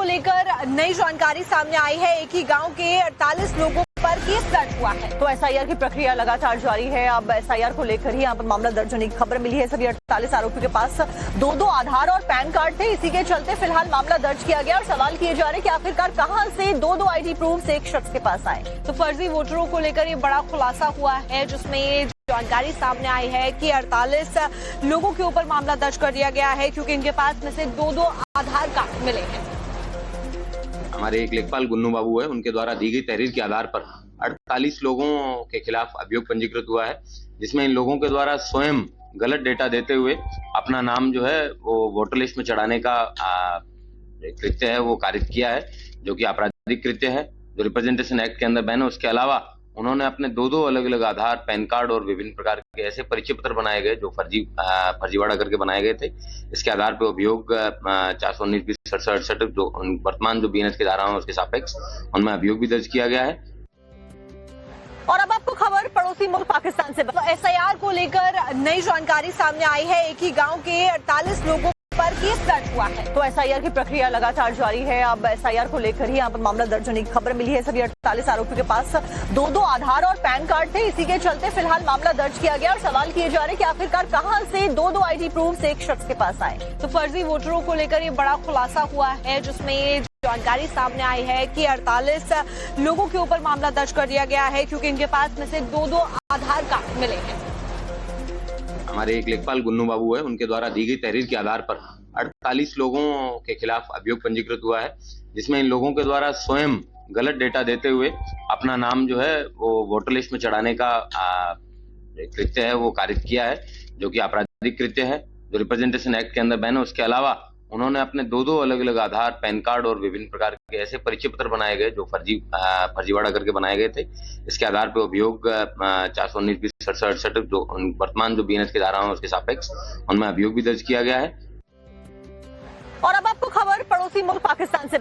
को लेकर नई जानकारी सामने आई है। एक ही गांव के 48 लोगों पर केस दर्ज हुआ है। तो एसआईआर की प्रक्रिया लगातार जारी है। अब एसआईआर को लेकर ही यहाँ पर मामला दर्ज होने की खबर मिली है। सभी 48 आरोपियों के पास दो आधार और पैन कार्ड थे। इसी के चलते फिलहाल मामला दर्ज किया गया और सवाल किए जा रहे हैं कि आखिरकार कहां से दो आईडी प्रूफ एक शख्स के पास आए। तो फर्जी वोटरों को लेकर ये बड़ा खुलासा हुआ है, जिसमें जानकारी सामने आई है कि 48 लोगों के ऊपर मामला दर्ज कर दिया गया है, क्योंकि इनके पास में से दो आधार कार्ड मिले हैं। हमारे एक लेखपाल गुन्नू बाबू है, उनके द्वारा दी गई तहरीर के आधार पर 48 लोगों के खिलाफ अभियोग पंजीकृत हुआ है, जिसमें इन लोगों के द्वारा स्वयं गलत डेटा देते हुए अपना नाम जो है वो वोटर लिस्ट में चढ़ाने का कृत्य है वो कारित किया है, जो कि आपराधिक कृत्य है, जो रिप्रेजेंटेशन एक्ट के अंदर बैन है। उसके अलावा उन्होंने अपने दो अलग अलग आधार, पैन कार्ड और विभिन्न प्रकार के ऐसे परिचय पत्र बनाए गए जो फर्जीवाड़ा करके बनाए गए थे। इसके आधार पर अभियोग 419-20-67 जो वर्तमान जो बीएनएस की धारा है उसके सापेक्ष उनमें अभियोग भी दर्ज किया गया है। और अब आपको खबर पड़ोसी मुल्क पाकिस्तान से। तो एसआईआर को लेकर नई जानकारी सामने आई है। एक ही गांव के 48 लोगों पर केस दर्ज हुआ है। तो एसआईआर की प्रक्रिया लगातार जारी है। अब एसआईआर को लेकर ही यहाँ पर मामला दर्ज होने की खबर मिली है। सभी 48 आरोपियों के पास दो आधार और पैन कार्ड थे। इसी के चलते फिलहाल मामला दर्ज किया गया और सवाल किए जा रहे हैं कि आखिरकार कहां से दो आईडी प्रूफ एक शख्स के पास आए। तो फर्जी वोटरों को लेकर ये बड़ा खुलासा हुआ है, जिसमें जानकारी सामने आई है कि 48 लोगों के ऊपर मामला दर्ज कर दिया गया है, क्योंकि इनके पास में से दो आधार कार्ड मिले हैं। हमारे एक लेखपाल गुन्नू बाबू है, उनके द्वारा दी गई तहरीर के आधार पर 48 लोगों के खिलाफ अभियोग पंजीकृत हुआ है, जिसमें इन लोगों के द्वारा स्वयं गलत डेटा देते हुए अपना नाम जो है वो वोटर लिस्ट में चढ़ाने का कृत्य है वो कारित किया है, जो कि आपराधिक कृत्य है, जो रिप्रेजेंटेशन एक्ट के अंदर बैन है। उसके अलावा उन्होंने अपने दो अलग अलग आधार, पैन कार्ड और विभिन्न प्रकार के ऐसे परिचय पत्र बनाए गए जो फर्जीवाड़ा करके बनाए गए थे। इसके आधार पर अभियोग 419-20-67 जो वर्तमान जो बीएनएस की धारा है उसके सापेक्ष उनमें अभियोग भी दर्ज किया गया है। और अब आपको खबर पड़ोसी मुल्क पाकिस्तान से।